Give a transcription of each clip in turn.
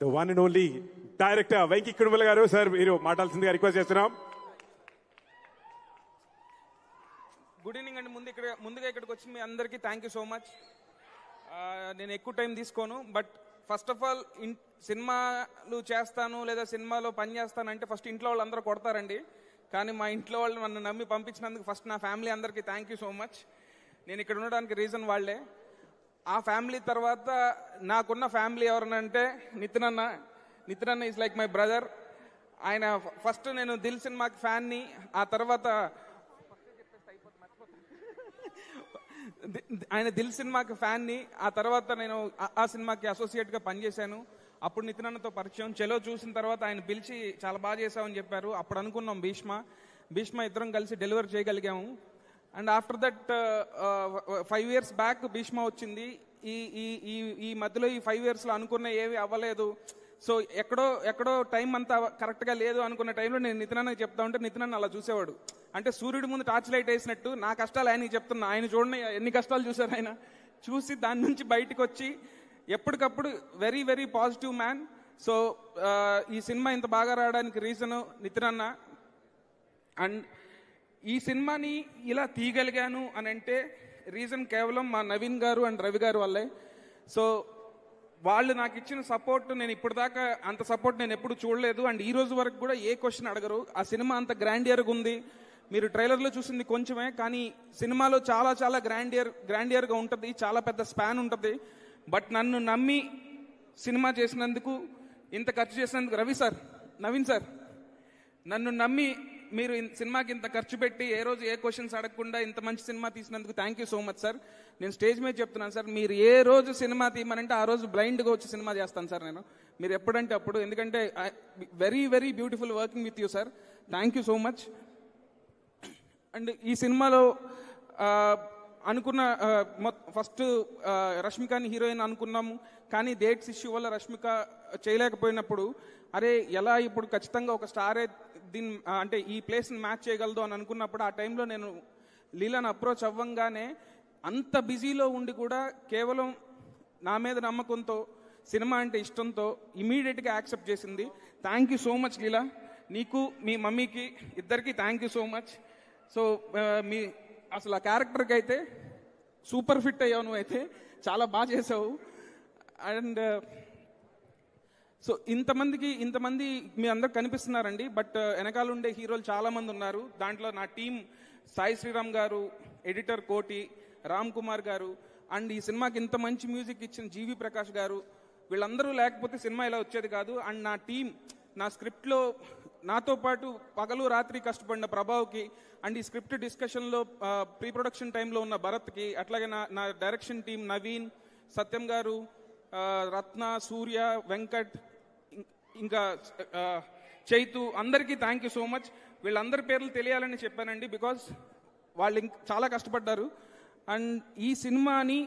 The one and only director Venky Kudumula గారు. Sir మీరు మాట్లాడాల్సిందిగా రిక్వెస్ట్ చేస్తున్నాం. గుడ్ ఈవినింగ్ అండి. ముందుగా ఇక్కడికి వచ్చి మీ అందరికీ థ్యాంక్ యూ సో మచ్. నేను ఎక్కువ టైం తీసుకోను, బట్ ఫస్ట్ ఆఫ్ ఆల్ సినిమాలు చేస్తాను లేదా సినిమాలో పని చేస్తానంటే ఫస్ట్ ఇంట్లో వాళ్ళు అందరూ కొడతారండి. కానీ మా ఇంట్లో వాళ్ళు నన్ను నమ్మి పంపించినందుకు ఫస్ట్ నా ఫ్యామిలీ అందరికీ థ్యాంక్ యూ సో మచ్. నేను ఇక్కడ ఉండడానికి రీజన్ వాళ్ళే. ఆ ఫ్యామిలీ తర్వాత నాకున్న ఫ్యామిలీ ఎవరనంటే నితిన్ అన్న ఈజ్ లైక్ మై బ్రదర్. ఆయన ఫస్ట్ నేను దిల్ సినిమాకి ఫ్యాన్ని, ఆ తర్వాత ఆయన దిల్ సినిమాకి ఫ్యాన్ని, ఆ తర్వాత నేను ఆ సినిమాకి అసోసియేట్గా పనిచేశాను. అప్పుడు నితిన్ అన్నతో పరిచయం. చెలో చూసిన తర్వాత ఆయన పిలిచి చాలా బాగా చేసామని చెప్పారు. అప్పుడు అనుకున్నాం భీష్మ ఇద్దరం కలిసి డెలివర్ చేయగలిగాము. And after that 5 years back Bheeshma వచ్చింది. ఈ మధ్యలో ఈ 5 yearsలో అనుకున్న ఏవి అవ్వలేదు. సో ఎక్కడో టైం అంతా కరెక్ట్గా లేదు అనుకున్న టైంలో నేను నితిన్ అన్నకి చెప్తా ఉంటే నితిన్ అన్న అలా చూసేవాడు. అంటే సూర్యుడి ముందు టార్చ్ లైట్ వేసినట్టు నా కష్టాలు ఆయనకి చెప్తున్నా. ఆయన చూడండి ఎన్ని కష్టాలు చూశారు. ఆయన చూసి దాని నుంచి బయటకు వచ్చి ఎప్పటికప్పుడు very very positive man. So ఈ సినిమా ఇంత బాగా రావడానికి రీజన్ నితిన్ అన్న. అండ్ ఈ సినిమాని ఇలా తీయగలిగాను అని అంటే రీజన్ కేవలం మా నవీన్ గారు అండ్ రవి గారు వల్లే. సో వాళ్ళు నాకు ఇచ్చిన సపోర్ట్, నేను ఇప్పటిదాకా అంత సపోర్ట్ నేను ఎప్పుడు చూడలేదు. అండ్ ఈ రోజు వరకు కూడా ఏ క్వశ్చన్ అడగరు. ఆ సినిమా అంత గ్రాండియర్గా ఉంది. మీరు ట్రైలర్లో చూసింది కొంచెమే, కానీ సినిమాలో చాలా చాలా గ్రాండియర్గా ఉంటుంది. చాలా పెద్ద స్పాన్ ఉంటుంది. బట్ నన్ను నమ్మి సినిమా చేసినందుకు, ఇంత ఖర్చు చేసినందుకు నవీన్ సార్ నన్ను నమ్మి మీరు సినిమాకి ఇంత ఖర్చు పెట్టి ఏ రోజు ఏ క్వశ్చన్స్ అడగకుండా ఇంత మంచి సినిమా తీసినందుకు thank you so much sir. నేను స్టేజ్ మీద చెప్తున్నాను సార్, మీరు ఏ రోజు సినిమా తీయమనంటే ఆ రోజు బ్లైండ్గా వచ్చి సినిమా చేస్తాను సార్ నేను. మీరు ఎప్పుడంటే అప్పుడు, ఎందుకంటే very very beautiful working with you sir. Thank you so much. And ఈ సినిమాలో అనుకున్న ఫస్ట్ రష్మికని హీరోయిన్ అనుకున్నాము, కానీ డేట్స్ ఇష్యూ వల్ల రష్మిక చేయలేకపోయినప్పుడు అరే ఎలా ఇప్పుడు ఖచ్చితంగా ఒక స్టారే అంటే ఈ ప్లేస్ని మ్యాచ్ చేయగలదు అని అనుకున్నప్పుడు ఆ టైంలో నేను లీలాని అప్రోచ్ అవ్వంగానే అంత బిజీలో ఉండి కూడా కేవలం నా మీద నమ్మకంతో, సినిమా అంటే ఇష్టంతో ఇమీడియట్గా యాక్సెప్ట్ చేసింది. Thank you so much Leela. నీకు మీ మమ్మీకి ఇద్దరికి thank you so much. So మీ అసలు ఆ క్యారెక్టర్కి అయితే సూపర్ ఫిట్ అయ్యావు, నువ్వైతే చాలా బాగా చేసావు. అండ్ సో ఇంతమంది మీ అందరు కనిపిస్తున్నారండి, బట్ వెనకాల ఉండే హీరోలు చాలా మంది ఉన్నారు. దాంట్లో నా టీం సాయి శ్రీరామ్ గారు, ఎడిటర్ కోటి, రామ్ కుమార్ గారు, అండ్ ఈ సినిమాకి ఇంత మంచి మ్యూజిక్ ఇచ్చిన జీవి ప్రకాష్ గారు, వీళ్ళందరూ లేకపోతే సినిమా ఇలా వచ్చేది కాదు. అండ్ నా టీం, నా స్క్రిప్ట్లో నాతో పాటు పగలు రాత్రి కష్టపడిన ప్రభావ్కి, అండ్ ఈ స్క్రిప్ట్ డిస్కషన్లో ప్రీ ప్రొడక్షన్ టైంలో ఉన్న భరత్కి, అట్లాగే నా డైరెక్షన్ టీం నవీన్, సత్యం గారు, రత్న, సూర్య, వెంకట్, ఇంకా చైతు, అందరికీ థ్యాంక్ యూ సో మచ్. వీళ్ళందరి పేర్లు తెలియాలని చెప్పానండి, బికాజ్ వాళ్ళు చాలా కష్టపడ్డారు. అండ్ ఈ సినిమాని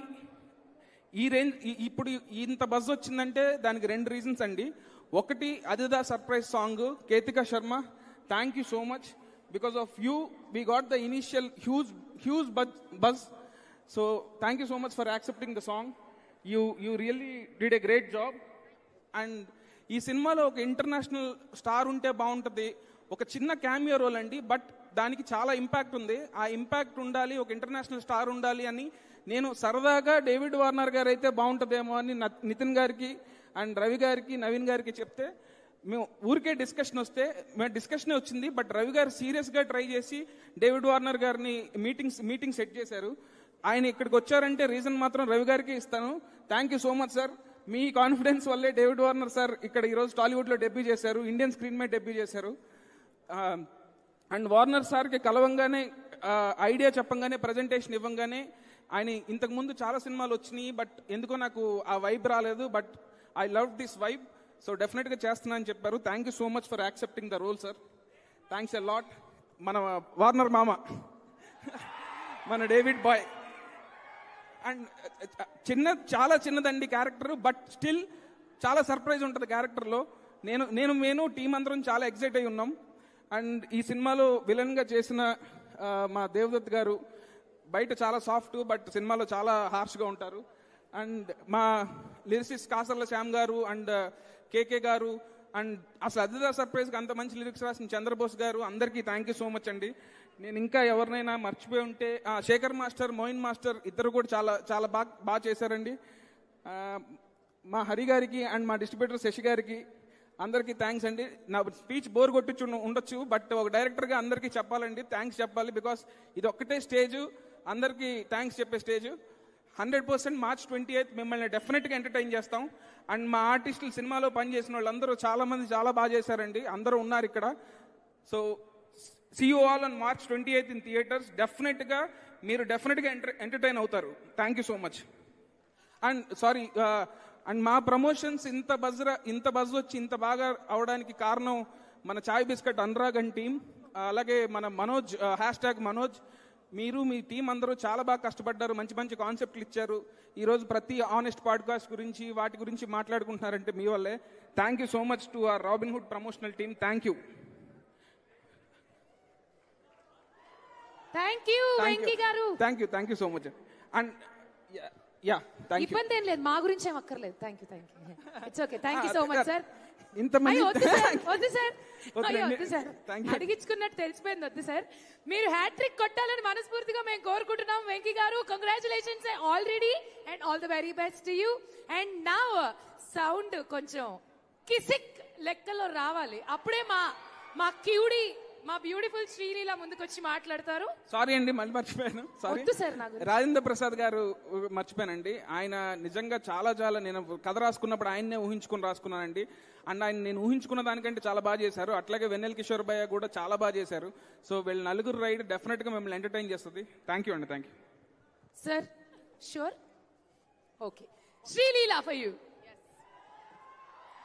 ఈ రేంజ్ ఇప్పుడు ఇంత బజ్ వచ్చిందంటే దానికి 2 reasons అండి. ఒకటి అదిదా surprise song, Ketika Sharma, thank you so much. Because of you we got the initial huge buzz. So thank you so much for accepting the song. You really did a great job. And ఈ సినిమాలో ఒక international star ఉంటే బాగుంటుంది. ఒక చిన్న cameo role అండి, but దానికి చాలా ఇంపాక్ట్ ఉంది. ఆ ఇంపాక్ట్ ఉండాలి, ఒక ఇంటర్నేషనల్ స్టార్ ఉండాలి అని నేను సరదాగా డేవిడ్ వార్నర్ గారు అయితే బాగుంటుందేమో అని నితిన్ గారికి అండ్ రవి గారికి, నవీన్ గారికి చెప్తే, మేము ఊరికే డిస్కషనే వచ్చింది. బట్ రవి గారు సీరియస్గా ట్రై చేసి డేవిడ్ వార్నర్ గారిని మీటింగ్ సెట్ చేశారు. ఆయన ఇక్కడికి వచ్చారంటే రీజన్ మాత్రం రవి గారికి ఇస్తాను. Thank you so much sir. Me confidence వల్లే డేవిడ్ వార్నర్ సార్ ఇక్కడ ఈరోజు టాలీవుడ్లో డెబ్యూ చేశారు, ఇండియన్ స్క్రీన్ మీద డెబ్యూ చేశారు. అండ్ వార్నర్ సార్కి కలవంగానే, ఐడియా చెప్పంగానే, ప్రజెంటేషన్ ఇవ్వంగానే, ఆయన ఇంతకుముందు చాలా సినిమాలు వచ్చినాయి, బట్ ఎందుకో నాకు ఆ వైబ్ రాలేదు. But I love this vibe, so డెఫినెట్గా చేస్తున్నా అని చెప్పారు. Thank you so much for accepting the role sir. Thanks a lot. మన వార్నర్ మామ, మన డేవిడ్ బాయ్. అండ్ చాలా చిన్నదండి క్యారెక్టర్, బట్ స్టిల్ చాలా సర్ప్రైజ్ ఉంటుంది క్యారెక్టర్లో. నేను టీం అందరం చాలా ఎక్సైట్ అయి ఉన్నాం. అండ్ ఈ సినిమాలో విలన్గా చేసిన మా దేవదత్ గారు బయట చాలా సాఫ్ట్, బట్ సినిమాలో చాలా హార్ష్గా ఉంటారు. అండ్ మా లిరిసిస్ట్ కాసర్ల శ్యామ్ గారు అండ్ కేకే గారు అండ్ అసలు అదిదా సర్ప్రైజ్కి అంత మంచి లిరిక్స్ రాసిన చంద్రబోస్ గారు, అందరికీ థ్యాంక్ యూ సో మచ్ అండి. నేను ఇంకా ఎవరినైనా మర్చిపోయి ఉంటే శేఖర్ మాస్టర్, మోయిన్ మాస్టర్ ఇద్దరు కూడా చాలా చాలా బాగా చేశారండి. మా హరి గారికి అండ్ మా డిస్ట్రిబ్యూటర్ శశి గారికి అందరికీ థ్యాంక్స్ అండి. నా స్పీచ్ బోర్ కొట్టించు ఉండొచ్చు, బట్ ఒక డైరెక్టర్గా అందరికీ చెప్పాలండి, థ్యాంక్స్ చెప్పాలి. బికాస్ ఇది ఒక్కటే స్టేజ్, అందరికీ థ్యాంక్స్ చెప్పే స్టేజ్. 100% March 28th మిమ్మల్ని డెఫినెట్గా ఎంటర్టైన్ చేస్తాం. అండ్ మా ఆర్టిస్టులు సినిమాలో పనిచేసిన వాళ్ళందరూ చాలా మంది చాలా బాగా చేశారండి, అందరూ ఉన్నారు ఇక్కడ. So see you all on March 28th in theatres. డెఫినెట్గా మీరు డెఫినెట్గా ఎంటర్టైన్ అవుతారు. Thank you so much. And sorry, and మా ప్రమోషన్స్ ఇంత బజ్ వచ్చి ఇంత బాగా అవడానికి కారణం మన Chai biscuit Anurag and team, అలాగే మన మనోజ్ #మనోజ్, మీరు మీ టీం అందరూ చాలా బాగా కష్టపడ్డారు, మంచి మంచి కాన్సెప్ట్లు ఇచ్చారు. ఈరోజు ప్రతి ఆనెస్ట్ పాడ్కాస్ట్ గురించి వాటి గురించి మాట్లాడుకుంటున్నారంటే మీ వల్లే. Thank you so much to our Robinhood promotional team. Thank you. Thank you so much. And yeah thank you. ఇబ్బంది ఏం లేదు, మా గురించి ఏం అక్కర్లేదు. Thank you. It's okay. Thank you so much sir. ఇంతమంది వద్దు సార్, అడిగించుకున్నట్టు తెలిసిపోయింది. వద్దు సార్, మీరు హ్యాట్రిక్ కొట్టాలని మనస్ఫూర్తిగా మేము కోరుకుంటున్నాం. వెంకీ గారు, congratulations already and all the very best you. And now sound కొంచెం కిసిక్ లెక్కలో రావాలి, అప్పుడే మా క్యూడీ, మా బ్యూటిఫుల్ శ్రీలీల ముందుకొచ్చి మాట్లాడతారు. సారీ అండి, మళ్ళీ మర్చిపోయాను. సారీ. రాజేంద్ర ప్రసాద్ గారు మర్చిపోయానండి. ఆయన నిజంగా చాలా నేను కథ రాసుకున్నప్పుడు ఆయన్నే ఊహించుకుని రాసుకున్నానండి. అండ్ ఆయన నేను ఊహించుకున్న దానికంటే చాలా బాగా చేశారు. అట్లాగే వెన్నెల కిషోర్ భయ్య కూడా చాలా బాగా చేశారు. సో వీళ్ళ నలుగురు రైడ్ డెఫినెట్ గా మిమ్మల్ని ఎంటర్టైన్ చేస్తుంది. థ్యాంక్ యూ అండి. Thank you sir. Sure. Okay, Sreeleela for you.